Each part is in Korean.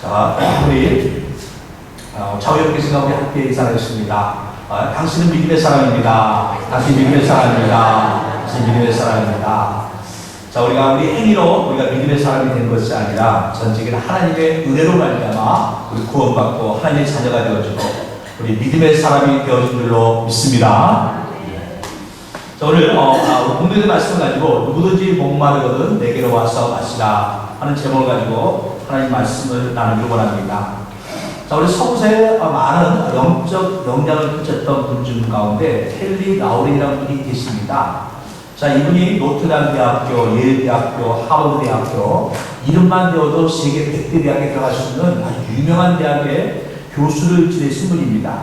자, 우리 좌우옆 계신 가운데 함께 인사하겠습니다. 당신은 믿음의 사람입니다. 당신 믿음의 사람입니다. 당신 믿음의 사람입니다. 자, 우리가 우리 행위로 우리가 믿음의 사람이 된 것이 아니라 전적인 하나님의 은혜로 말미암아 우리 구원받고 하나님의 자녀가 되어지고 우리 믿음의 사람이 되어진 줄로 믿습니다. 자, 오늘 공동의 말씀을 가지고 누구든지 목마르거든 내게로 와서 마시라 하는 제목을 가지고 하나님 말씀을 나누기 원합니다. 자, 우리 서구세에 많은 영적 역량을 펼쳤던 분 중 가운데 헨리 라우렌이라는 분이 계십니다. 자, 이분이 노트담 대학교, 예일 대학교, 하버드 대학교, 이름만 되어도 세계 100대 대학에 들어갈 수 있는 아주 유명한 대학의 교수를 지내신 분입니다.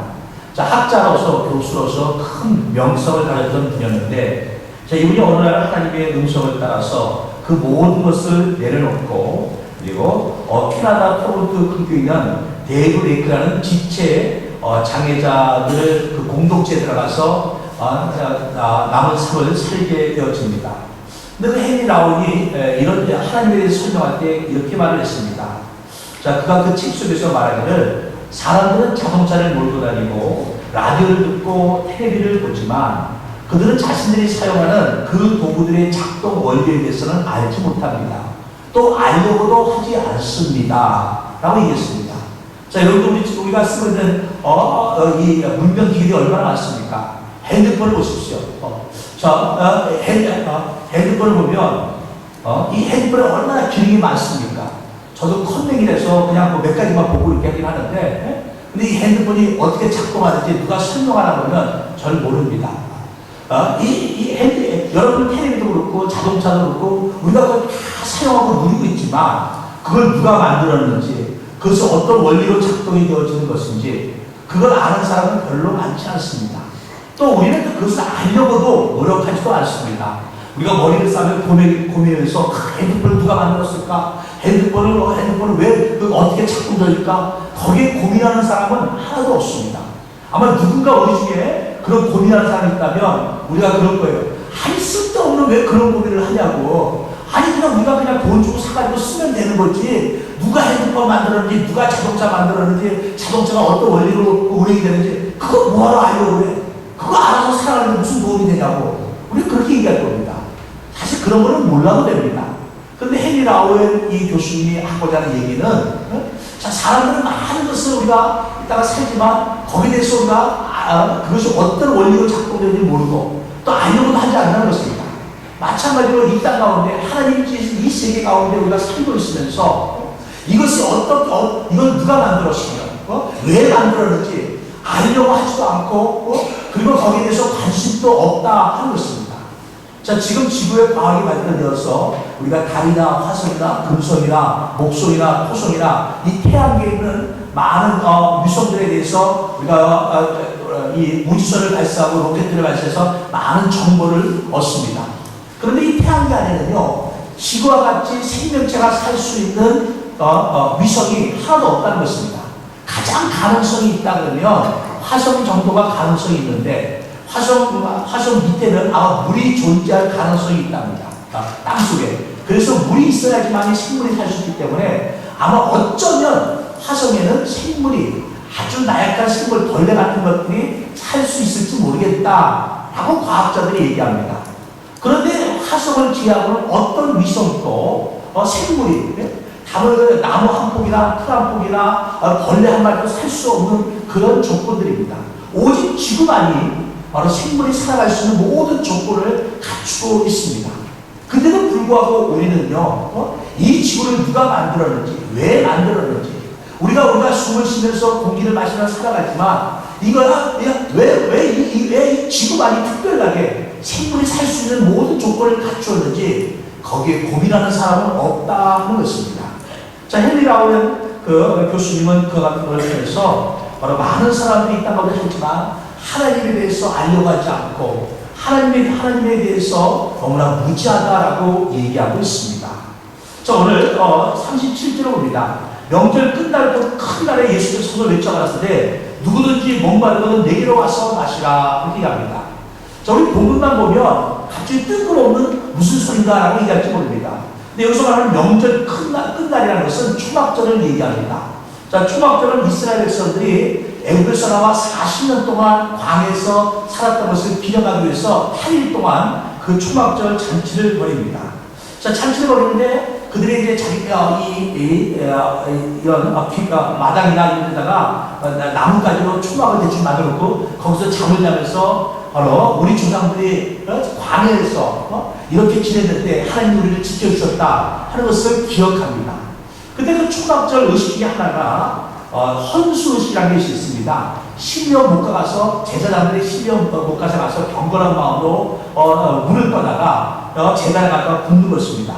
자, 학자로서, 교수로서 큰 명성을 가졌던 분이었는데, 자, 이분이 어느 날 하나님의 음성을 따라서 그 모든 것을 내려놓고, 그리고 캐나다 토론토 근교에 있는 데이브 레이크라는 지체 장애자들 그 공동체에 들어가서 남은 삶을 살게 되어집니다. 근데 그 헨리 라운이 이런 하나님에 대해서 설명할 때 이렇게 말을 했습니다. 자, 그가 그 책 속에서 말하기를 사람들은 자동차를 몰고 다니고 라디오를 듣고 텔레비를 보지만 그들은 자신들이 사용하는 그 도구들의 작동 원리에 대해서는 알지 못합니다. 또 알려고도 하지 않습니다. 라고 얘기했습니다. 자, 여러분들 우리가 쓰고 있는 이 문명기기들이 얼마나 많습니까? 핸드폰을 보십시오. 핸드폰을 보면 이 핸드폰에 얼마나 기능이 많습니까? 저도 컨넥이라서 그냥 뭐 몇 가지만 보고 이렇게 하긴 하는데, 근데 이 핸드폰이 어떻게 작동하는지 누가 설명하나 보면 잘 모릅니다. 여러분 텔레비도 그렇고 자동차도 그렇고 우리가 그걸 다 사용하고 누리고 있지만 그걸 누가 만들었는지, 그것이 어떤 원리로 작동이 되어지는 것인지 그걸 아는 사람은 별로 많지 않습니다. 또 우리는 그것을 알려고도 노력하지도 않습니다. 우리가 머리를 싸면 고민해서 핸드폰을 누가 만들었을까? 핸드폰을 왜 어떻게 작동될까? 거기에 고민하는 사람은 하나도 없습니다. 아마 누군가 우리 중에 그런 고민하는 사람이 있다면 우리가 그럴 거예요. 아니, 쓸데없는 왜 그런 고민을 하냐고. 아니, 그냥 우리가 그냥 돈 주고 사가지고 쓰면 되는 거지. 누가 핸드폰 만들었는지, 누가 자동차 만들었는지, 자동차가 어떤 원리로 운행이 되는지 그거 뭐하러 알려고 그래? 그거 알아서 살아가는데 무슨 도움이 되냐고. 우리 그렇게 얘기할 겁니다. 사실 그런 거는 몰라도 됩니다. 그런데 헨리 라우렌 이 교수님이 하고자 하는 얘기는 자, 사람들은 많은 것을 우리가 이따가 살지만 거기에 대해서 우리가 그것이 어떤 원리로 작동되는지 모르고 또 알려고도 하지 않는 것입니다. 마찬가지로 이 땅 가운데 하나님 주신 이 세계 가운데 우리가 살고 있으면서 이것이 이걸 누가 만들었으며 왜 만들었는지 알려고 하지도 않고 그리고 거기에 대해서 관심도 없다 하는 것입니다. 자, 지금 지구의 과학이 발달되어서 우리가 달이나 화성이나 금성이나 목성이나 토성이나 이 태양계에 있는 많은 위성들에 대해서 우리가 이 우주선을 발사하고 로켓들을 발사해서 많은 정보를 얻습니다. 그런데 이 태양계 안에는요, 지구와 같이 생명체가 살 수 있는 위성이 하나도 없다는 것입니다. 가장 가능성이 있다 그러면 화성 정도가 가능성이 있는데 화성 밑에는 아마 물이 존재할 가능성이 있답니다. 땅 속에. 그래서 물이 있어야지만 생물이 살 수 있기 때문에 아마 어쩌면 화성에는 생물이 아주 나약한 생물, 벌레 같은 것들이 살 수 있을지 모르겠다라고 과학자들이 얘기합니다. 그런데 화성을 지향하는 어떤 위성도 생물이 나무 한 폭이나 풀 한 폭이나 벌레 한 마리도 살 수 없는 그런 조건들입니다. 오직 지구만이 바로 생물이 살아갈 수 있는 모든 조건을 갖추고 있습니다. 그런데도 불구하고 우리는요, 이 지구를 누가 만들었는지, 왜 만들었는지, 우리가 숨을 쉬면서 공기를 마시면서 살아가지만 왜 이 지구만이 특별하게 생물이 살 수 있는 모든 조건을 갖추었는지 거기에 고민하는 사람은 없다 하는 것입니다. 자, 헨리 라우렌 그 교수님은 그 같은 걸 통해서 바로 많은 사람들이 있다고 하지만 하나님에 대해서 알려고 하지 않고 하나님에 대해서 너무나 무지하다라고 얘기하고 있습니다. 자, 오늘 37절을 봅니다. 명절 끝날 큰 날에 예수께서 손을 외쳐가라사대 때 누구든지 목마르거든 내게로 와서 마시라 이렇게 얘기합니다. 자, 우리 본문만 보면 갑자기 뜬금없는 무슨 소린가라고 얘기할지 모릅니다. 근데 여기서 말하는 명절 끝날이라는 것은 초막절을 얘기합니다. 자, 초막절은 이스라엘 백성들이 애굽에서 나와 40년 동안 광야에서 살았던 것을 기념하기 위해서 8일 동안 그 초막절 잔치를 벌입니다. 자, 잔치를 벌이는데 그들이 이제 자기가 이런 마당이나 이런 데다가 나뭇가지로 초막을 대충 만들었고 거기서 잠을 자면서 바로 우리 조상들이 광야에서 이렇게 지냈는데 하나님 우리를 지켜주셨다 하는 것을 기억합니다. 근데 그 초막절 의식 중에 하나가 헌수 의식이라는 것이 있습니다. 신령 못 가서 제사장들이 신령 못 가서 경건한 마음으로 물을 떠다가 제단에 갔다가 붓는 것입니다.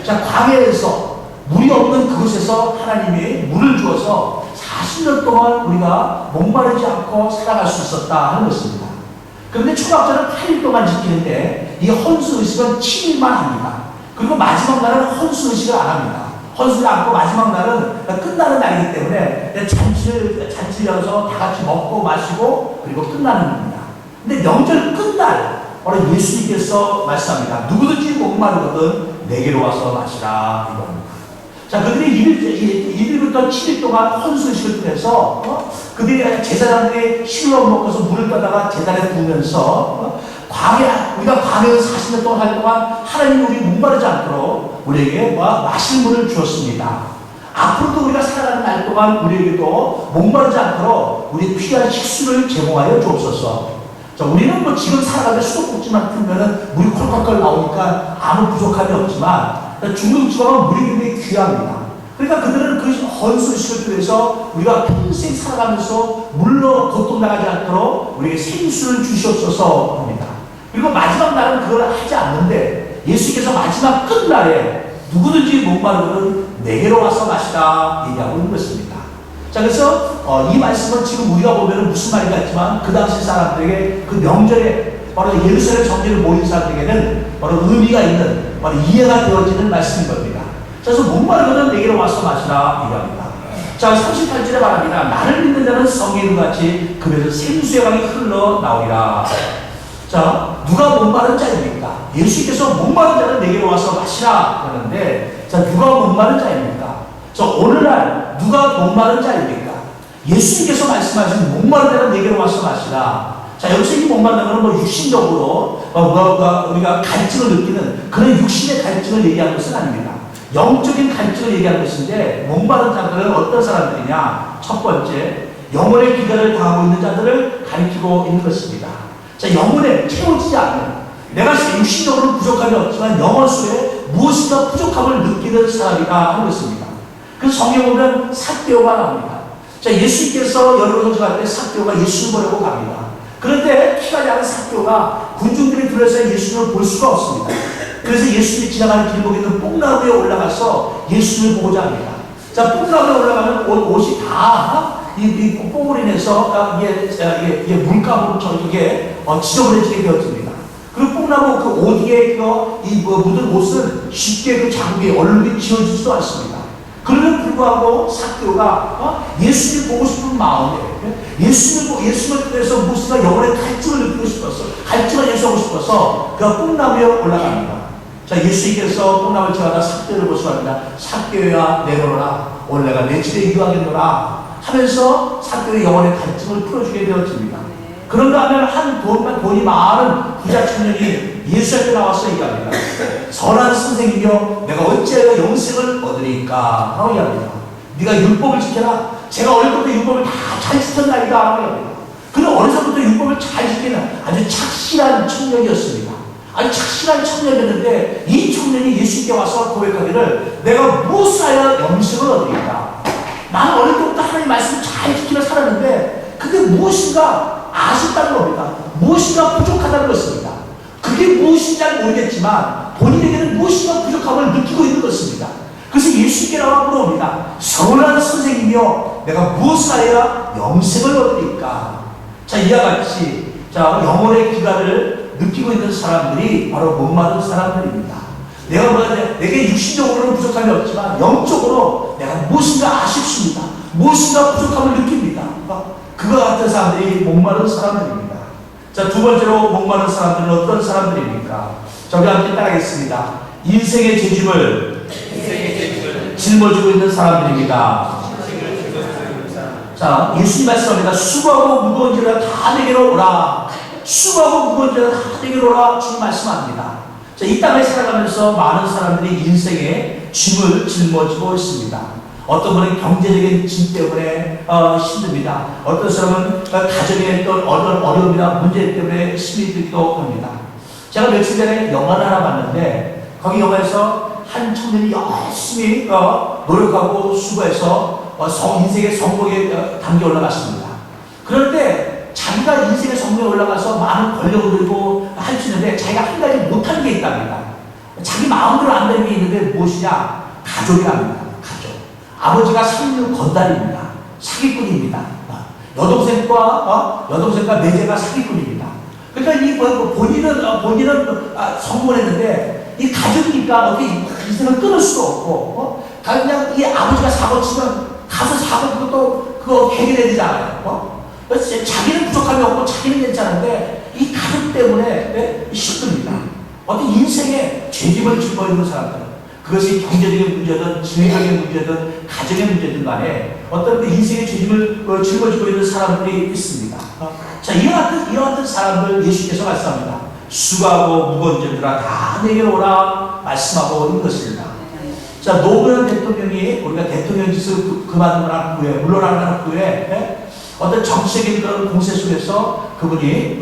자, 광야에서 물이 없는 그곳에서 하나님이 물을 주어서 40년 동안 우리가 목마르지 않고 살아갈 수 있었다 하는 것입니다. 그런데 초막절은 8일 동안 지키는데 이 헌수 의식은 7일만 합니다. 그리고 마지막 날은 헌수 의식을 안 합니다. 헌수를 안고 마지막 날은 끝나는 날이기 때문에 잔치를 열어서 다 같이 먹고 마시고 그리고 끝나는 겁니다. 근데 명절 끝날 바로 예수님께서 말씀합니다. 누구든지 목마르거든 내게로 와서 마시라 이겁니다. 자, 그들이 1일부터 7일 동안 헌수의식을 통해서 그들이 제사장들이 실로 먹어서 물을 떠다가 제단에 부으면서 우리가 광야에서 40년 동안 살 동안 하나님 우리 목마르지 않도록 우리에게 마실 물을 주었습니다. 앞으로도 우리가 살아가는 날 동안 우리에게도 목마르지 않도록 우리 필요한 식수를 제공하여 주옵소서. 자, 우리는 지금 살아가면 수도꼭지만 풀면은 물이 콜콜콜 나오니까 아무 부족함이 없지만 중국지방은 물이 굉장히 귀합니다. 그러니까 그들은 그 헌수의식을 통해서 우리가 평생 살아가면서 물로 고통당하지 않도록 우리에게 생수를 주시옵소서 합니다. 그리고 마지막 날은 그걸 하지 않는데 예수께서 마지막 끝날에 누구든지 목마르거든 내게로 와서 마시라 얘기하고 있는 것입니다. 자, 그래서 이 말씀은 지금 우리가 보면 무슨 말인가 했지만 그 당시 사람들에게 그 명절에 바로 예루살렘 성전에 모인 사람들에게는 바로 의미가 있는 바로 이해가 되어지는 말씀인 겁니다. 그래서 목마르거든 내게로 와서 마시라 얘기합니다. 자, 38절에 말합니다. 나를 믿는 자는 성에 있는 같이 그에서 생수의 강이 흘러나오리라. 자, 누가 목마른 자입니까? 예수께서 목마른 자는 내게로 와서 마시라 그러는데, 자, 누가 목마른 자입니까? 자, 오늘날 누가 목마른 자입니까? 예수님께서 말씀하신 목마른 자는 내게로 와서 마시라. 자, 여기서 이 목마른 자는 육신적으로 우리가 갈증을 느끼는 그런 육신의 갈증을 얘기하는 것은 아닙니다. 영적인 갈증을 얘기하는 것인데, 목마른 자들은 어떤 사람들이냐? 첫 번째, 영혼의 기간을 당하고 있는 자들을 가리키고 있는 것입니다. 자, 영혼에 채워지지 않는, 내가 육신적으로 부족함이 없지만 영혼 속에 무엇인가 부족함을 느끼는 사람이다 하는 것입니다. 그래서 성경에 보면 삭개오가 나옵니다. 자, 예수님께서 여러 성경할 때 삭개오가 예수를 보려고 갑니다. 그런데 키가 작은 삭개오가 군중들이 둘러서 예수님을 볼 수가 없습니다. 그래서 예수님이 지나가는 길목에 있는 뽕나무에 올라가서 예수님을 보고자 합니다. 자, 뽕나무에 올라가면 옷이 다 이 뽕으로 인해서 이게 물감으로 이게 지저분해지게 되어집니다. 그리고 뽕나무 그 옷 위에 묻은 옷은 쉽게 그 장비에 얼룩이 지워지지도 않습니다. 그럼에도 불구하고 삭개오가 예수님을 보고 싶은 마음에 예수님을 통해서 무엇인가 영혼의 갈증을 느끼고 싶어서 갈증을 해소하고 싶어서 그가 뽕나무에 올라갑니다. 자, 예수님께서 뽕나무를 지나가다 삭개오를 보시고 합니다. 삭개오야 내려오라. 오늘 내가 내 집에 유하겠노라 하면서 삭개오의 영혼의 갈증을 풀어주게 되어집니다. 그런가 하면 한 돈이 많은 부자 청년이 예수 앞에 나와서 얘기합니다. 선한 선생님이여 내가 어찌하여 영생을 얻으리까 라고 얘기합니다. 네가 율법을 지켜라. 제가 어릴 때부터 율법을 다 잘 지켰나이다 라고 얘기합니다. 그는 어려서부터 율법을 잘 지키는 아주 착실한 청년이었습니다. 아주 착실한 청년이었는데 이 청년이 예수님께 와서 고백하기를 내가 무엇을 하여 영생을 얻으리까. 나는 어릴 때부터 하나님 말씀을 잘 지키며 살았는데 그게 무엇인가 아쉽다는 겁니다. 무엇인가 부족하다는 것입니다. 그게 무엇인지 잘 모르겠지만 본인에게는 무엇인가 부족함을 느끼고 있는 것입니다. 그래서 예수님께 나와 물어봅니다. 선한 선생님이여 내가 무엇을 하여야 영생을 얻으리까. 자, 이와 같이 영혼의 기간을 느끼고 있는 사람들이 바로 목마른 사람들입니다. 내게 육신적으로는 부족함이 없지만 영적으로 내가 무엇인가 아쉽습니다. 무엇인가 부족함을 느낍니다. 그와 같은 사람들이 목마른 사람들입니다. 자, 두 번째로 목마른 사람들은 어떤 사람들입니까? 저희 함께 따라하겠습니다. 인생의 죄짐을 짊어지고 있는 사람들입니다. 자, 예수님 말씀합니다. 수고하고 무거운 짐을 다 내게로 오라. 수고하고 무거운 짐을 다 내게로 오라. 주님 말씀합니다. 자, 이 땅을 살아가면서 많은 사람들이 인생의 짐을 짊어지고 있습니다. 어떤 분은 경제적인 짐 때문에 힘듭니다. 어떤 사람은 가정의 어떤 어려움이나 문제 때문에 힘이 들기도 합니다. 제가 며칠 전에 영화를 하나 봤는데 거기 영화에서 한 청년이 열심히 노력하고 수고해서 인생의 성공에 담겨 올라갔습니다. 그럴 때 자기가 인생의 성공에 올라가서 많은 권력을 들고 할 수 있는데 자기가 한 가지 못한 게 있답니다. 자기 마음대로 안 되는 게 있는데 무엇이냐? 가족이랍니다. 가족. 아버지가 살리는 건달입니다. 사기꾼입니다. 여동생과 매제가 사기꾼입니다. 그러니까 이 본인은 성공을 했는데 이 가족이니까 어떻게 인생을 끊을 수도 없고 그냥 이 아버지가 사고 치면 가서 사고 그거 해결해야 되잖아요. 그래서 자기는 부족함이 없고 자기는 괜찮은데 이 가족 때문에 힘듭니다. 어떤 인생의 죄짐을 짊어 있는 사람들, 그것이 경제적인 문제든 지능적인 문제든 가정의 문제든 간에 어떤 인생의 죄짐을 짊어지고 있는 사람들이 있습니다. 자, 이와 같은 사람들 예수께서 말씀합니다. 수고하고 무거운 짐들아 다 내게로 오라 말씀하고 있는 것입니다. 자, 노무현 대통령이 우리가 대통령 짓을 그만두는 후에 물러나는 후에 어떤 정치적인 그런 공세 속에서 그분이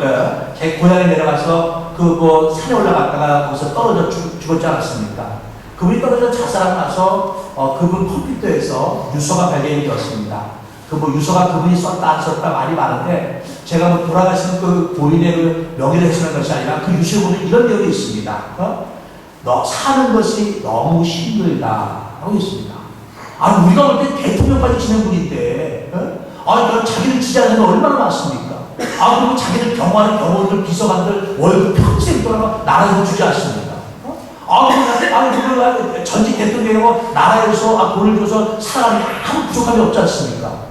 제 고향에 내려가서 산에 올라갔다가 거기서 떨어져 죽었지 않았습니까? 그분이 떨어져 자살하고 나서 그분 컴퓨터에서 유서가 발견이 되었습니다. 유서가 그분이 썼다 안 썼다 말이 많은데 제가 돌아가시는 그 고인의 명예를 해치는 것이 아니라 그 유서에 보면 이런 내용이 있습니다. 사는 것이 너무 힘들다 하고 있습니다. 아니 우리가 볼 때 대통령까지 지낸 분인데 자기를 지지하는 사람이 얼마나 많습니까? 그리고 자기를 경호하는 경호원들, 비서관들 월급 평생 돌아가 나라에서 주지 않습니까? 전직 대통령이고 나라에서 돈을 줘서 사람이 아무 부족함이 없지 않습니까?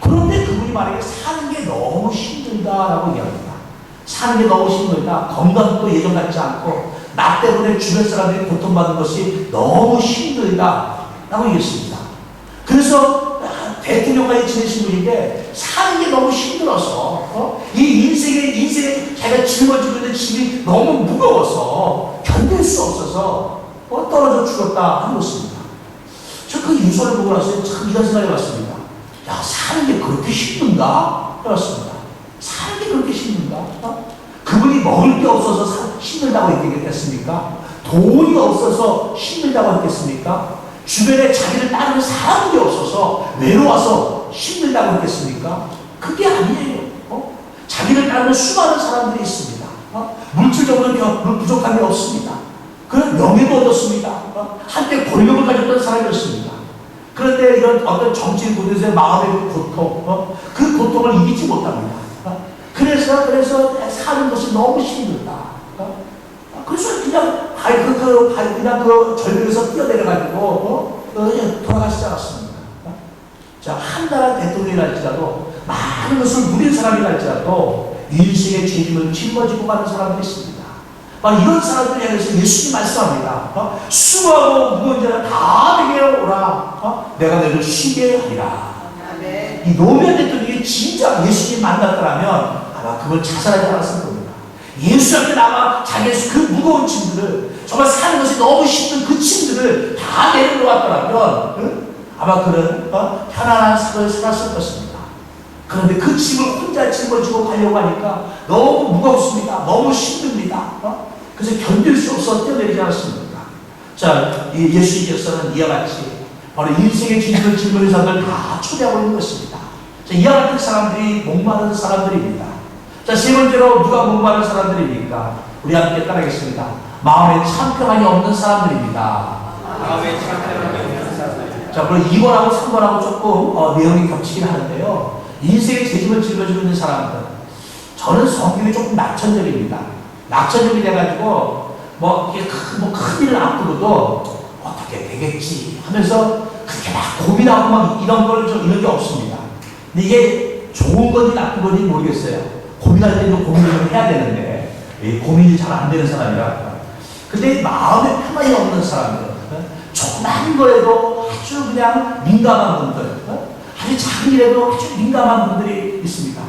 그런데 그분이 만약에 사는 게 너무 힘들다라고 이야기합니다. 사는 게 너무 힘들다. 건강도 예전 같지 않고 나 때문에 주변 사람들이 고통받는 것이 너무 힘들다라고 얘기했습니다. 그래서 대통령까지 지내신 분인데 사는 게 너무 힘들어서 이 인생에 자기가 짊어지고 있는 짐이 너무 무거워서 견딜 수 없어서 떨어져 죽었다 하는 것입니다. 저 그 유서를 보고 나서 참 이런 생각이 왔습니다. 야, 사는 게 그렇게 힘든가? 해봤습니다. 사는 게 그렇게 힘든가? 그분이 먹을 게 없어서 힘들다고 얘기했겠습니까? 돈이 없어서 힘들다고 했겠습니까? 주변에 자기를 따르는 사람들이 없어서 외로워서 힘들다고 했겠습니까? 그게 아니에요. 자기를 따르는 수많은 사람들이 있습니다. 물질적으로 부족함이 없습니다. 그런 명예도 얻었습니다. 한때 권력을 가졌던 사람이었습니다. 그런데 이런 어떤 정치인 분들의 마음의 고통, 그 고통을 이기지 못합니다. 그래서 사는 것이 너무 힘들다. 그래서 그냥 절벽에서 뛰어내려가지고 그냥 돌아가시지 않았습니다. 자, 한 나라 대통령이랄지라도 많은 것을 누린 사람이랄지라도 인생의 책임을 짊어지고 가는 사람들이 있습니다. 이런 사람들에 대해서 예수님이 말씀합니다. 수고하고 무거운 자는 다 내게 오라. 내가 너를 쉬게 하리라. 이 노무현 대통령이 진짜 예수님 만났더라면 아마 그걸 자살하지 않았을 겁니다. 예수한테 아마 자기의 그 무거운 짐들을 정말 사는 것이 너무 힘든 그 짐들을 다 내려놓았더라면 아마 그는 편안한 삶을 살았을 것입니다. 그런데 그 짐을 혼자 짊어지고 가려고 하니까 너무 무겁습니다. 너무 힘듭니다. 그래서 견딜 수 없어 뛰어내리지 않았습니까? 자, 예수님께서는 이와 같이 바로 인생의 짐을 짊어진 사람들 다 초대하고 있는 것입니다. 자, 이와 같은 사람들이 목마른 사람들입니다. 자, 세 번째로 누가 목마른 사람들입니까? 우리 함께 따라하겠습니다. 마음에 참평함이 없는 사람들입니다. 마음에 참평함이 없는 사람들. 자, 그럼 2번하고 3번하고 조금 내용이 겹치긴 하는데요. 인생의 죄짐을 짊어지고 있는 사람들. 저는 성격이 조금 낙천적입니다. 낙천적이 돼가지고 큰 일을 앞두고도 어떻게 되겠지 하면서 그렇게 막 고민하고 막 이런 게 없습니다. 근데 이게 좋은 건지 나쁜 건지 모르겠어요. 고민할 때도 고민을 해야 되는데 고민이 잘 안 되는 사람이라. 근데 마음에 편안이 없는 사람들, 조그만 거에도 아주 그냥 민감한 분들, 아주 작은 일에도 아주 민감한 분들이 있습니다.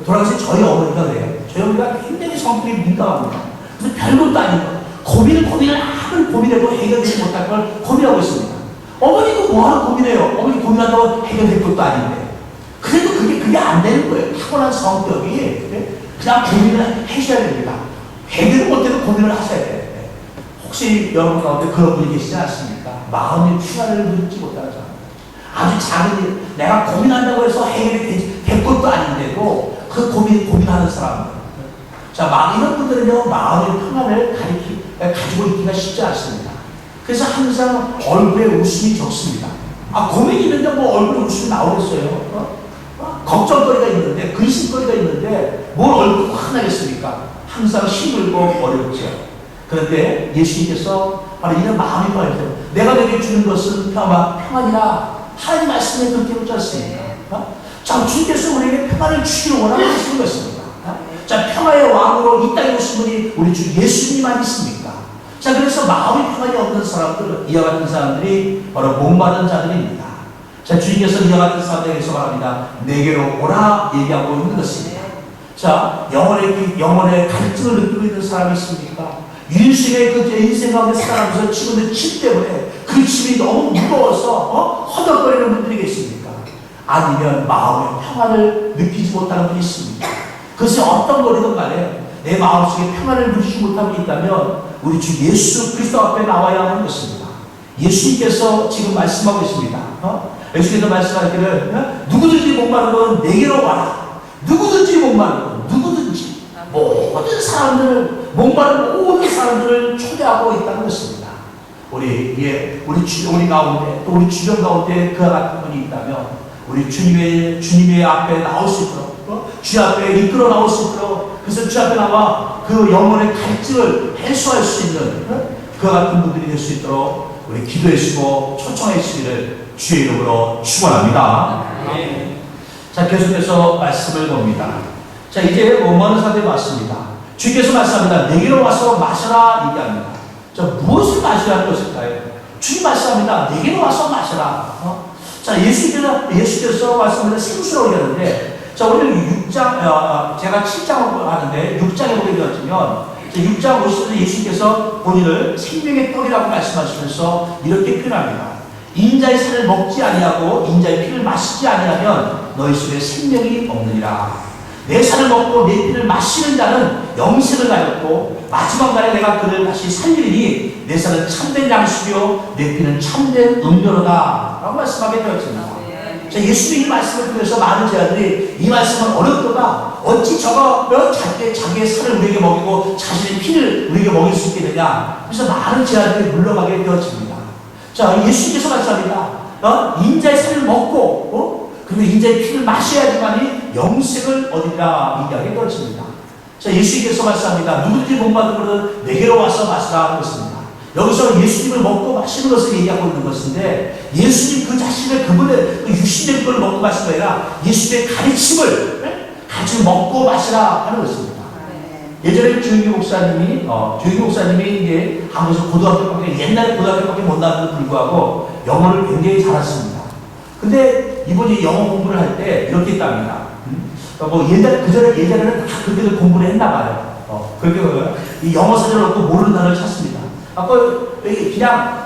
돌아가신 저희 어머니가 그래요. 저희 어머니가 굉장히 성격이 민감합니다. 그래서 별것도 아니고 고민을 아무리 고민해도 해결되지 못할 걸 고민하고 있습니다. 어머니도 뭐하러 고민해요? 어머니 고민한다고 해결될 것도 아닌데. 그래도 그게 안 되는 거예요. 타고난 성격이 그냥 고민을 하셔야 됩니다. 해결을 못해도 고민을 하셔야 돼요. 혹시 여러분 가운데 그런 분이 계시지 않습니까? 마음의 평안을 누리지 못하는 사람. 아주 작은 일, 내가 고민한다고 해서 해결이 될 것도 아닌데도 그 고민하는 사람들. 자, 이런 분들은요, 마음의 평안을 가지고 있기가 쉽지 않습니다. 그래서 항상 얼굴에 웃음이 적습니다. 고민이 있는데 뭐 얼굴에 웃음이 나오겠어요? 걱정거리가 있는데, 근심거리가 있는데, 뭘 얼굴이 환하겠습니까? 항상 힘들고 어렵죠. 그런데 예수님께서 바로 이런 마음이 보여요. 내가 너에게 주는 것은 평안이라 하나님 말씀에 그렇게 그러지 않습니까? 자, 주님께서 우리에게 평안을 주기를 원하시는 것입니다. 자, 평화의 왕으로 이 땅에 오신 분이 우리 주 예수님 아니십니까? 자, 그래서 마음이 평안이 없는 사람들, 이와 같은 사람들이 바로 목마른 자들입니다. 자, 주님께서 이와 같은 사람들에게서 말합니다. 내게로 오라 얘기하고 있는 것입니다. 자, 영혼의 갈증을 느끼고 있는 사람이 있습니까? 인생의 그 인생 가운데 살아가면서 치고 있는 침 때문에 그 침이 너무 무거워서 허덕거리는 분들이 계십니까? 아니면 마음의 평안을 느끼지 못하는 분이 있습니까? 그것이 어떤 거리든 간에 내 마음속에 평안을 누리지 못하는 분이 있다면 우리 주 예수 그리스도 앞에 나와야 하는 것입니다. 예수님께서 지금 말씀하고 있습니다. 예수님께서 말씀하기를 누구든지 목마른 건 내게로 와라. 누구든지 목마른 건 누구든지 모든 사람들을 목마른 모든 사람들을 초대하고 있다는 것입니다. 우리 가운데 또 우리 주변 가운데 그와 같은 분이 있다면 우리 주님의 앞에 나올 수 있도록 주 앞에 이끌어 나올 수 있도록 그래서 주 앞에 나와 그 영혼의 갈증을 해소할 수 있는 그와 같은 분들이 될 수 있도록 우리 기도해 주시고 초청해 주시기를 주의 이름으로 축원합니다. 자, 계속해서 말씀을 봅니다. 자, 이제 목마른 사람들이 왔습니다. 주님께서 말씀합니다. 내게로 와서 마셔라 얘기합니다. 자, 무엇을 마시라는 것일까요? 주님 말씀합니다. 내게로 와서 마셔라. 자, 예수께서 말씀합니다. 생수라고 얘기하는데, 자, 오늘 6장, 제가 7장을 하는데 6장에 보게 되었지만 6장 50절에 예수님께서 본인을 생명의 떡이라고 말씀하시면서 이렇게 표현합니다. 인자의 살을 먹지 아니하고 인자의 피를 마시지 아니하면 너희 속에 생명이 없느니라. 내 살을 먹고 내 피를 마시는 자는 영생을 가졌고 마지막 날에 내가 그를 다시 살리리니 내 살은 참된 양식이요 내 피는 참된 음료로다 라고 말씀하게 되었습니다. 자, 예수님이 이 말씀을 통해서 많은 제자들이 이 말씀은 어렵도다. 어찌 저가 자기의 살을 우리에게 먹이고 자신의 피를 우리에게 먹일 수 있게 되냐. 그래서 많은 제자들이 물러가게 되었습니다. 자, 예수님께서 말씀합니다. 인자의 살을 먹고 그리고 인자의 피를 마셔야지만이 영생을 얻으리라 얘기하게 되었습니다. 자, 예수님께서 말씀합니다. 누구든지 목마른 것은 내게로 와서 마시라 하는 것입니다. 여기서 예수님을 먹고 마시는 것을 얘기하고 있는 것인데 예수님 그 자신을 그분의 그 육신된 걸 먹고 마시는 게 아니라 예수님의 가르침을 먹고 마시라 하는 것입니다. 예전에 조영기 목사님이 이제 한국에서 옛날에 고등학교밖에 못 나왔는데도 불구하고 영어를 굉장히 잘했습니다. 근데 이분이 영어 공부를 할 때 이렇게 했답니다. 예전에는 다 그렇게 공부를 했나 봐요. 그렇게 이 영어 사전을 놓고 모르는 단어를 찾습니다. 그냥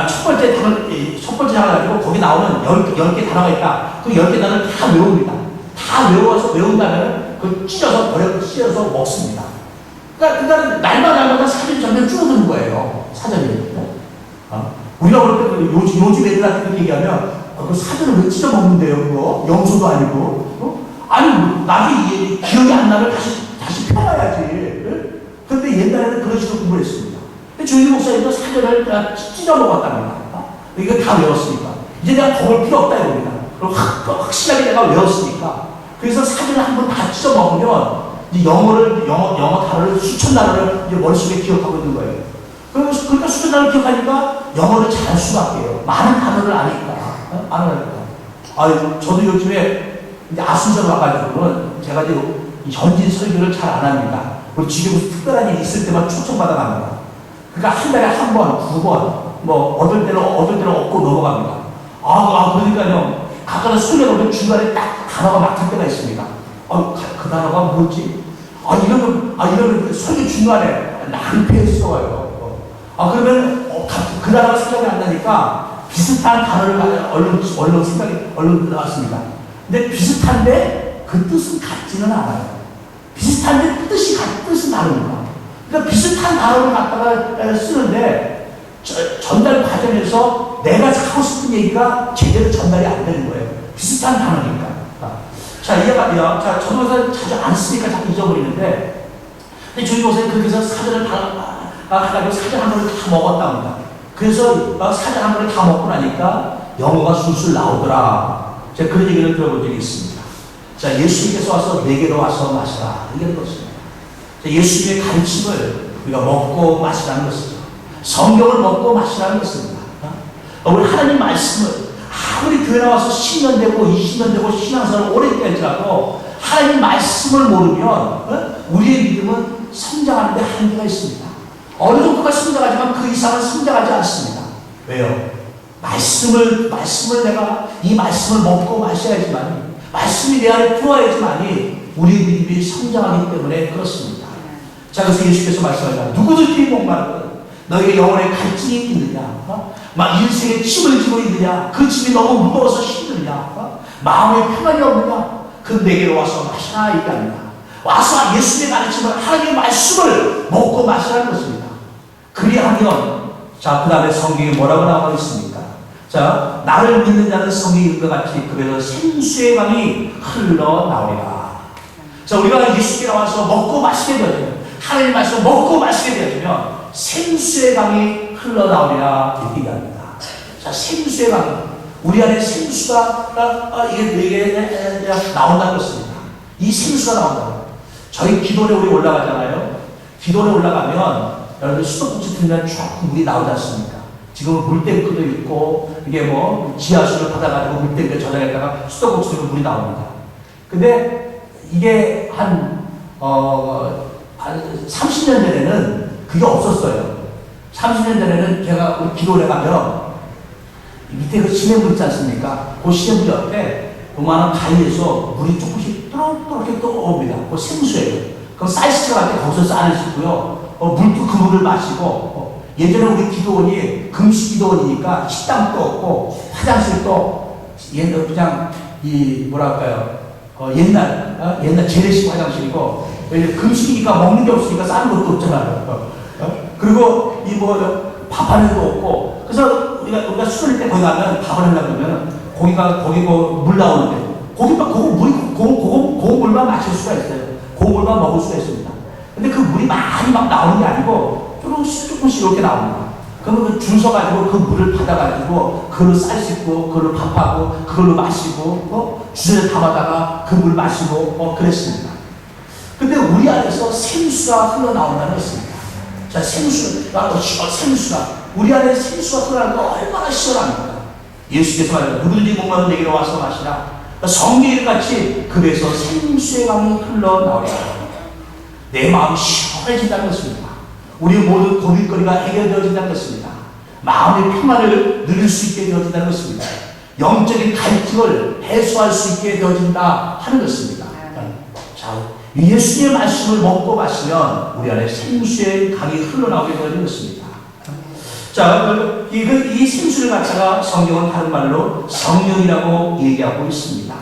첫 번째 단어 가지고 거기 나오는 10개 단어가 있다. 그 10개 단어를 다 외웁니다. 다 외워서 외운다면 그걸 찢어서 먹습니다. 그러니까 날마다 사전이 점점 줄어드는 거예요. 사전이. 우리가 볼 때 요즘 애들한테 그렇게 얘기하면 그 사전을 왜 찢어 먹는데요, 그거? 영소도 아니고. 아니, 나중에 기억이 안 나면 다시 펴봐야지. 그런데 옛날에는 그런 식으로 공부를 했습니다. 조영기 목사님도 사전을 그냥 찢어 먹었답니다. 이거 다 외웠으니까. 이제 내가 더 볼 필요 없다 이겁니다. 그럼 확실하게 내가 외웠으니까. 그래서 사전을 한번 다 찢어 먹으면 이제 영어 단어를 수천 단어를 이제 머릿속에 기억하고 있는 거예요. 그러니까 수천 단어를 기억하니까 영어를 잘할 수밖에요. 많은 단어를 아니까. 저도 요즘에 이제 아순절 와가지고는 제가 이제 현진 설교를 잘 안 합니다. 우리 집에 무슨 특별한 일이 있을 때만 초청받아 갑니다. 그러니까 한 달에 한 번, 두 번, 얻을 때는 얻고 넘어갑니다. 그러니까요. 가끔은 손에 오면 중간에 딱 단어가 막힐 때가 있습니다. 그 단어가 뭐지? 이러면 설교 중간에 낭패스러워요. 그러면 그 단어가 생각이 안 나니까 비슷한 단어를 얼른 나왔습니다. 근데 비슷한데 그 뜻은 같지는 않아요. 비슷한데 뜻은 다릅니다. 그러니까 비슷한 단어를 갖다가 쓰는데 전달 과정에서 내가 하고 싶은 얘기가 제대로 전달이 안 되는 거예요. 비슷한 단어니까. 이해가 돼요. 저도 자주 안 쓰니까 자꾸 잊어버리는데, 근데 저희 교사님 그렇게 해서 사전을 가지고 사전 한 권을 다 먹었답니다. 그래서 사전 한 권을 다 먹고 나니까 영어가 술술 나오더라. 제가 그런 얘기를 들어본 적이 있습니다. 예수님께서 와서 내게로 와서 마시라. 이게 그렇습니다. 예수님의 가르침을 우리가 먹고 마시라는 것이죠. 성경을 먹고 마시라는 것입니다. 우리 하나님 말씀을 아무리 교회 나와서 10년 되고 20년 되고 신앙생활을 오래 했더라도 하나님 말씀을 모르면 우리의 믿음은 성장하는 데 한계가 있습니다. 어느 정도가 성장하지만 그 이상은 성장하지 않습니다. 왜요? 말씀을 내가 이 말씀을 먹고 마셔야지만, 말씀이 내 안에 들어와야지만이 우리 믿음이 성장하기 때문에 그렇습니다. 그래서 예수께서 말씀하시잖아요. 누구든지 목마르거든 너에게 영혼의 갈증이 있느냐? 인생에 짐을 지고 있느냐? 그 짐이 너무 무거워서 힘드냐? 마음에 평안이 없느냐? 그 내게로 와서 마시라 얘기합니다. 와서 예수님의 가르침을, 하나님의 말씀을 먹고 마시라는 것입니다. 그리하면 그 다음에 성경에 뭐라고 나와 있습니까? 나를 믿는 자는 성경에 있는 것 같이 그래서 생수의 강이 흘러나오리라. 우리가 예수께 나와서 먹고 마시게 되어지면, 하나님의 말씀을 먹고 마시게 되어지면 생수의 강이 흘러나오리라 이렇게 얘기합니다. 생수의 강, 우리 안에 생수가 이게 나온다는 것입니다. 이 생수가 나온다. 저희 기도에 우리 올라가잖아요. 기도에 올라가면 여러분 수도꼭지 틀면 쭉 물이 나오지 않습니까? 지금은 물탱크도 있고 이게 지하수를 받아가지고 물탱크에 저장했다가 수도꼭지 틀면 물이 나옵니다. 근데 이게 한 30년 전에는 그게 없었어요. 30년 전에는 제가 우리 기도에 가면 밑에 그 시냇물 있지 않습니까? 그 시냇물 옆에 그만한 바위에서 물이 조금씩 또렇게 떠옵니다. 그 생수예요. 그럼 사이즈가 갈 때 거기서 쌀을 씻고요. 물도 그 물을 마시고, 예전에 우리 기도원이 금식 기도원이니까 식당도 없고 화장실도 그냥 옛날 재래식 화장실이고, 금식이니까 먹는 게 없으니까 싸는 것도 없잖아요. 그리고 밥하는 것도 없고, 그래서 우리가 술을 때 거기 가면 밥을 하려고 그러면 거기 물 나오는데 그거 물만 마실 수가 있어요. 그 물만 먹을 수가 있습니다. 근데 그 물이 많이 막 나오는 게 아니고 조금씩 이렇게 나옵니다. 그러면 줄 서가지고 그 물을 받아가지고 그걸로 쌀 씻고 그걸로 밥하고 그걸로 마시고 주전에 담아다가 그 물 마시고 그랬습니다. 근데 우리 안에서 생수가 흘러나온다는 것입니다. 생수가 우리 안에 생수가 흘러나오는 거 얼마나 시원합니까? 예수께서 말해요. 누구든지 목마르면 내게로 와서 마시라. 성경이 같이 그래서 생수의 강이 흘러나오리라. 내 마음이 시원해진다는 것입니다. 우리 모든 고민거리가 해결되어진다는 것입니다. 마음의 평안을 누릴 수 있게 되어진다는 것입니다. 영적인 갈증을 해소할 수 있게 되어진다 하는 것입니다. 예수님의 말씀을 먹고 마시면 우리 안에 생수의 강이 흘러나오게 되는 것입니다. 이 생수를 갖다가 성경은 다른 말로 성령이라고 얘기하고 있습니다.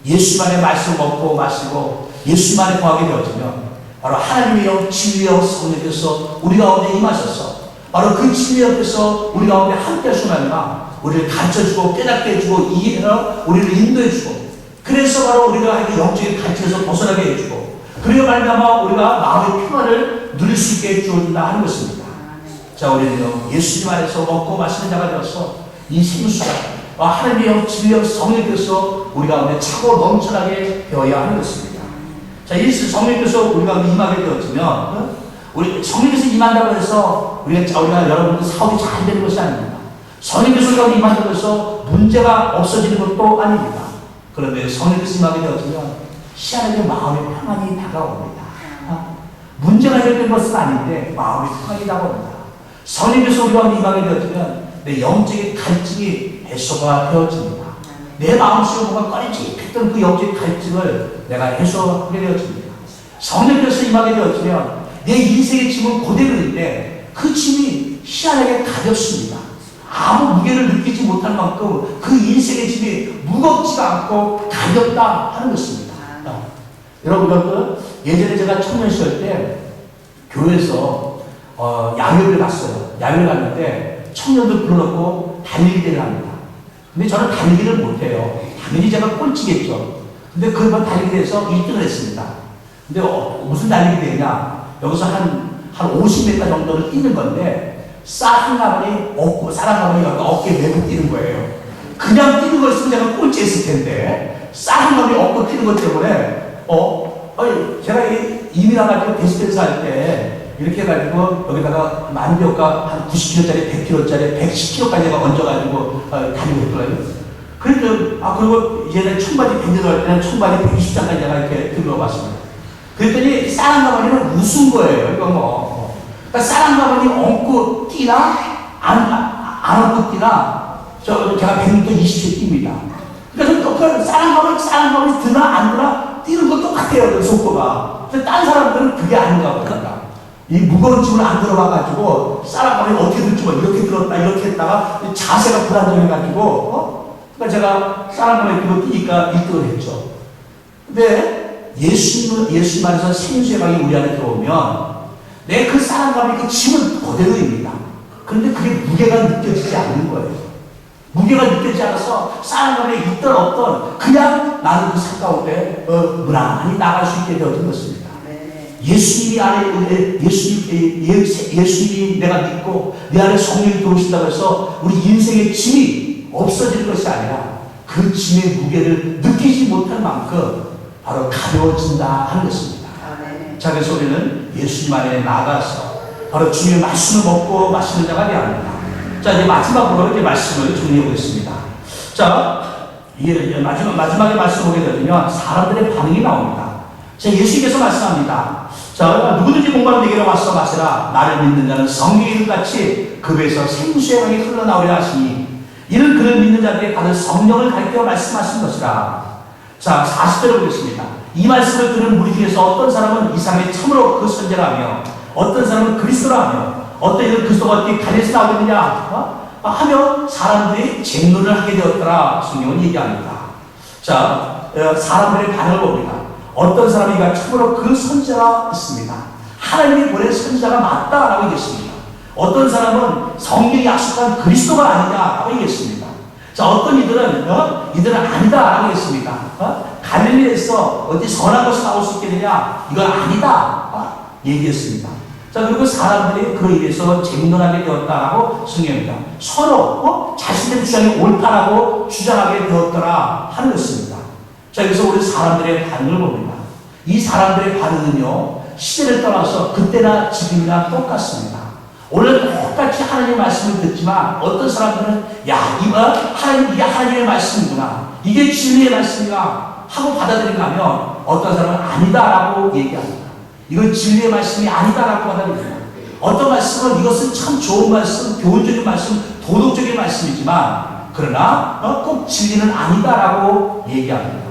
예수님 안에 말씀을 먹고 마시고 예수님 안에 거하게 되어지면 바로 하나님의 영, 진리의 영 성령께서 우리 가운데 임하셔서 바로 그 진리의 영께서 우리 가운데 함께 하시면 우리를 가르쳐주고 깨닫게 해주고 이해하여 우리를 인도해주고, 그래서 바로 우리가 영적인 갈증에서 벗어나게 해주고, 그리고 말미암아 우리가 마음의 평안을 누릴 수 있게 해주어준다 하는 것입니다. 우리는요 예수님 안에서 먹고 마시는 자가 되어서 이 생수가 하나님의 영, 진리의 영 성령께서 우리 가운데 차고 넘쳐나게 되어야 하는 것입니다. 예수 성령께서 우리 가운데 임하게 되어지면 우리 성령께서 임한다고 해서 우리가 여러분들 사업이 잘 되는 것이 아닙니다. 성령께서 우리 가운데 임한다고 해서 문제가 없어지는 것도 아닙니다. 그런데 성령께서 임하게 되어지면 희한하게 마음의 평안이 다가옵니다. 문제가 해결된 것은 아닌데 마음의 평안이 다가옵니다. 성령께서 우리 가운데 임하게 되어지면 내 영적인 갈증이 해소가 되어집니다. 내 마음속에 뭔가 꺼내지했던 그 영적인 갈증을 내가 해소하게 되어집니다. 성령께서 임하게 되어지면 내 인생의 짐은 그대로인데 그 짐이 희한하게 가볍습니다. 아무 무게를 느끼지 못할 만큼 그 인생의 짐이 무겁지가 않고 가볍다 하는 것입니다. 여러분, 예전에 제가 청년 시절 때 교회에서 야외를 갔어요. 야외를 갔는데 청년들 불러놓고 달리기를 합니다. 근데 저는 달리기를 못해요. 당연히 제가 꼴찌겠죠. 근데 그번 달리기에서 1등을 했습니다. 근데 무슨 달리기 대회냐? 여기서 한 50m 정도를 뛰는 건데 쌀 한 가방이 없고 쌀 한 가방이 어깨에 메고 뛰는 거예요. 그냥 뛰는 거였으면 제가 꼴찌했을 텐데 쌀 한 가방이 없고 뛰는 것 때문에 제가 이미 나가지고 데스펜스 할 때 이렇게 해가지고 여기다가 만병가 한 90kg짜리 100kg짜리 110kg까지 얹어가지고 다니고 있더라고요. 그리고 이제는 청바지 100년 할 때는 청바지 120장까지 제가 이렇게 들고 왔습니다. 그랬더니 쌀 한 가방이는 우스운 거예요. 이거 그러니까 쌀 한 가방이 얹고 뛰나 안 얹고 뛰나 제가 100m 20초 뜁니다. 그러니까 쌀 한 가방이 드나 안 드나 뛰는 거 똑같아요. 그 속도가. 근데 딴 사람들은 그게 아닌가 보다. 이 무거운 짐을 안 들어봐가지고 쌀 한 가방이 어떻게 들지 뭐 이렇게 들었다 이렇게 했다가 자세가 불안정해가지고 그러니까 제가 쌀 한 가방이 들고 뛰니까 1등을 했죠. 근데 예수님 안에서 생수의 방이 우리 안에 들어오면 내 그 쌀 한 가방이 그 짐은 그대로입니다. 그런데 그게 무게가 느껴지지 않는 거예요. 무게가 느껴지지 않아서 쌀 한 가방에 있던 없던 그냥 나는 그 산 가운데 무난히 나갈 수 있게 되어진 것입니다. 예수님이 안에 예수님이 내가 믿고 내 안에 성령이 들어오신다고 해서 우리 인생의 짐이 없어지는 것이 아니라 그 짐의 무게를 느끼지 못할 만큼 바로 가벼워진다 하는 것입니다. 자, 그래서 우리는 예수님 안에 나가서 바로 주님의 말씀을 먹고 마시는 자가 되어야 합니다. 자, 이제 마지막으로 이제 말씀을 정리해 보겠습니다. 자, 마지막에 말씀 보게 되면 사람들의 반응이 나옵니다. 자, 예수님께서 말씀합니다. 자, 누구든지 공부하는 내게로 와서 마시라. 나를 믿는 자는 성경의 이름같이 그 배에서 생수의 강이 흘러나오려 하시니 이는 그를 믿는 자들이 받을 성령을 가리켜 말씀하신 것이라. 자, 40절을 보겠습니다. 이 말씀을 들은 무리 중에서 어떤 사람은 이 사람이 참으로 그 선지라며 어떤 사람은 그리스도라며 어떤 이는 그리스도가 어떻게 갈릴리에서 나오느냐 하며 사람들이 쟁론을 하게 되었더라. 성경은 얘기합니다. 자, 사람들의 반응을 봅니다. 어떤 사람이 참으로 그 선지자가 있습니다. 하나님이 보낸 선지자가 맞다라고 얘기했습니다. 어떤 사람은 성경이 약속한 그리스도가 아니냐라고 얘기했습니다. 자, 어떤 이들은 아니다라고 했습니다. 갈릴리에서 어디 선한 것이 나올 수 있게 되냐? 이건 아니다. 얘기했습니다. 자, 그리고 사람들이 그로 인해서 쟁론하게 되었다라고 성경입니다. 서로 자신의 주장이 옳다라고 주장하게 되었더라 하는 것입니다. 자, 여기서 우리 사람들의 반응을 봅니다. 이 사람들의 반응은요, 시대를 떠나서 그때나 지금이나 똑같습니다. 오늘 똑같이 하나님의 말씀을 듣지만 어떤 사람들은 이게 하나님의 말씀이구나, 이게 진리의 말씀이야 하고 받아들이고 하면 어떤 사람은 아니다라고 얘기합니다. 이건 진리의 말씀이 아니다라고 받아들입니다. 어떤 말씀은 이것은 참 좋은 말씀, 교훈적인 말씀, 도덕적인 말씀이지만 그러나 꼭 진리는 아니다라고 얘기합니다.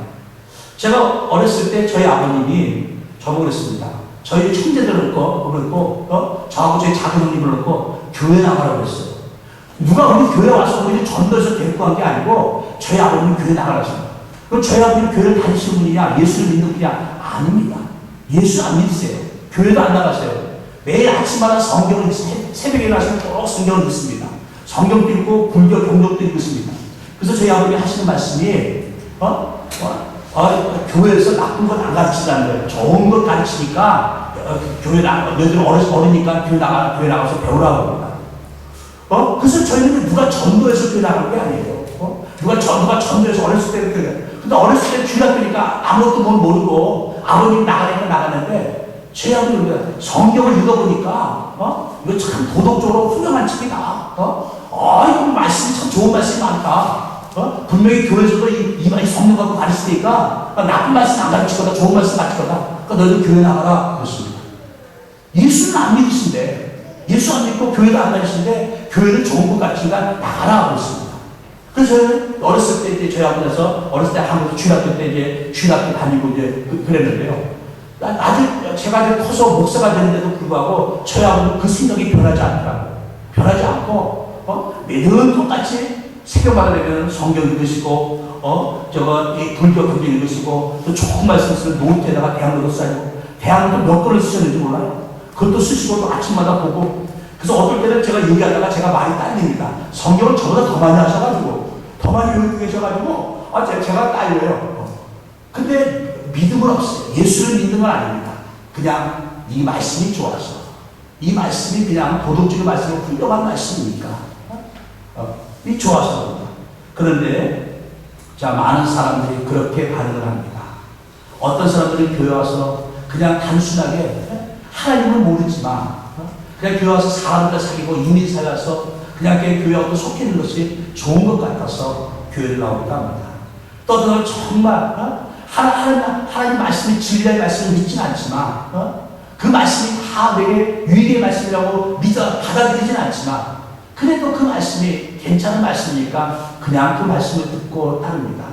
제가 어렸을 때 저희 아버님이 저보고 그랬습니다. 저희 형제들을 놓고 저하고 저희 작은 형님을 놓고 교회 나가라고 했어요. 누가 우리 교회 와서 우리를 전도해서 데리고 간 게 아니고 저희 아버님이 교회 나가라고 했어요. 그럼 저희 아버님 교회를 다니시는 분이냐, 예수를 믿는 분이냐? 아닙니다. 예수 안 믿으세요. 교회도 안 나가세요. 매일 아침마다 성경을 새벽에 일어나시면 꼭 성경을 읽습니다. 성경도 읽고 불교 경전도 읽습니다. 그래서 저희 아버님이 하시는 말씀이 교회에서 나쁜 것 안 가르치라는 거예요. 좋은 것 가르치니까 교회 너희들 어리니까 교회 나가서 배우라고 합니다. 그래서 저희는 누가 전도해서 교회 나갈 게 아니에요. 누가 전도해서 어렸을 때 그래요. 근데 어렸을 때 주일 학교니까 아무것도 모르고 아버님 나가니까 나갔는데 제 아버님이 성경을 읽어보니까 이거 참 도덕적으로 훌륭한 책이다. 이거 말씀이 참 좋은 말씀이 많다. 분명히 교회에서도 이 성경 갖고 가르치니까 나쁜 말씀 안 가르치거나 좋은 말씀 가르치거나 그러니까 너희들 교회 나가라 그랬습니다. 예수는 안 믿으신데 예수 안 믿고 교회도 안 다니시는데 교회는 좋은 것 같으니까 나가라 하고 있습니다. 그래서 저는 어렸을 때 이제 저희 아버지에서 어렸을 때 한국 주일학교 때 이제 주일학교 다니고 이제 그랬는데요. 아주 제가 이제 커서 목사가 되는데도 불구하고 저희 아버지는 그 생각이 변하지 않더라고요. 변하지 않고 매년 똑같이 새벽마다 되면 성경 읽으시고 불교 경전 읽으시고 또 좋은 말씀 쓰는 노트에다가 대학로도 써요. 대학로도 몇 권을 쓰셨는지 몰라요. 그것도 쓰시고 또 아침마다 보고. 그래서 어떨 때는 제가 얘기하다가 제가 말이 딸립니다. 성경을 저보다 더 많이 하셔가지고 더 많이 외우고 계셔가지고 제가 딸려요. 근데 믿음은 없어요. 예수를 믿는 건 아닙니다. 그냥 이 말씀이 좋아서, 이 말씀이 그냥 도덕적인 말씀이 훌륭한 말씀이니까 이 좋아서 그런다. 그런데 자, 많은 사람들이 그렇게 반응을 합니다. 어떤 사람들은 교회 와서 그냥 단순하게 하나님을 모르지만 그냥 교회 와서 사람들 사귀고 이민 살아서 그냥 교회 와서 속해 있는 것이 좋은 것 같아서 교회를 나오기도 합니다. 또 어떤 정말 하나님 말씀이 진리의 말씀을 믿지는 않지만 그 말씀이 다 내게 유익의 말씀이라고 믿어 받아들이지는 않지만 그래도 그 말씀이 괜찮은 말씀이니까 그냥 그 말씀을 듣고 따릅니다.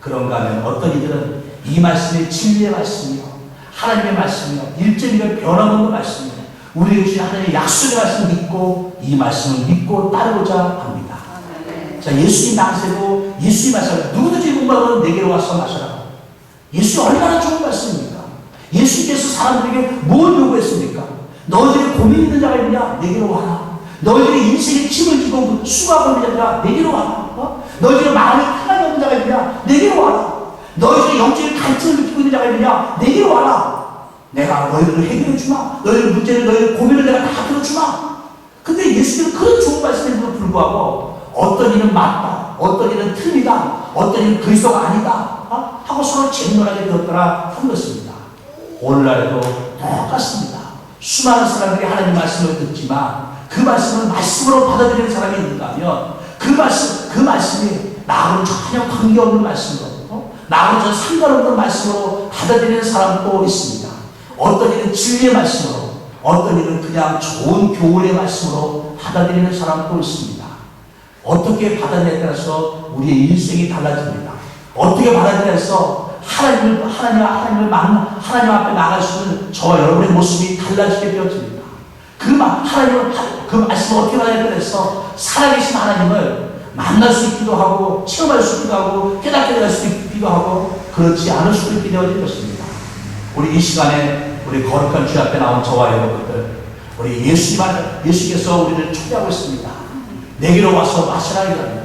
그런가 하면 어떤 이들은 이 말씀이 진리의 말씀이요, 하나님의 말씀이요, 일점이요, 변함없는 말씀이요, 우리에게 주신 하나님의 약속의 말씀을 믿고 이 말씀을 믿고 따르고자 합니다. 자, 예수님 나세고 예수님 말씀을 누구든지 목마르면 내게로 와서 마셔라. 예수 얼마나 좋은 말씀입니까? 예수께서 사람들에게 뭘 요구했습니까? 너희들이 고민 있는 자가 있느냐? 내게로 와라. 너희들이 인생에 짐을 지고 수고하고 있는 자들아 내게로 와라. 너희들이 마음이 편하게 없는 자가 있느냐? 내게로 와라. 너희들이 영적인 갈증을 느끼고 있는 자가 있느냐? 내게로 와라. 내가 너희들을 해결해 주마. 너희들 문제를, 너희들 고민을 내가 다 들어주마. 근데 예수님은 그런 좋은 말씀에도 불구하고 어떤 일은 맞다, 어떤 일은 틀리다, 어떤 일은 그리스도가 아니다 하고 서로 쟁론하게 되었더라 한 것입니다. 오늘날에도 똑같습니다. 수많은 사람들이 하나님 말씀을 듣지만 그 말씀을 말씀으로 받아들이는 사람이 있는가 하면 그 말씀이 나하고는 전혀 관계없는 말씀으로, 나하고는 전혀 상관없는 말씀으로 받아들이는 사람도 있습니다. 어떤 일은 진리의 말씀으로, 어떤 일은 그냥 좋은 교훈의 말씀으로 받아들이는 사람도 있습니다. 어떻게 받아들이냐에 따라서 우리의 인생이 달라집니다. 어떻게 받아들여서 하나님 앞에 나갈 수 있는 저와 여러분의 모습이 달라지게 되어집니다. 그 말씀을 어떻게 받아들여서 살아계신 하나님을 만날 수 있기도 하고, 체험할 수 있기도 하고, 깨닫게 될 수 있기도 하고, 그렇지 않을 수도 있게 되어질 것입니다. 우리 이 시간에 우리 거룩한 주 앞에 나온 저와 여러분들, 우리 예수께서 우리를 초대하고 있습니다. 내게로 와서 마시라 이랍니다.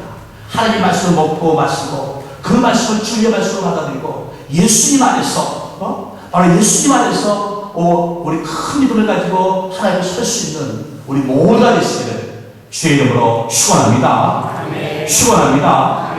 하나님 말씀을 먹고 마시고 그 말씀을 주의 말씀으로 받아들이고 예수님 안에서 바로 예수님 안에서 우리 큰 믿음을 가지고 하나님을 설 수 있는 우리 모두가 되시기를 주의 이름으로 축원합니다. 축원합니다.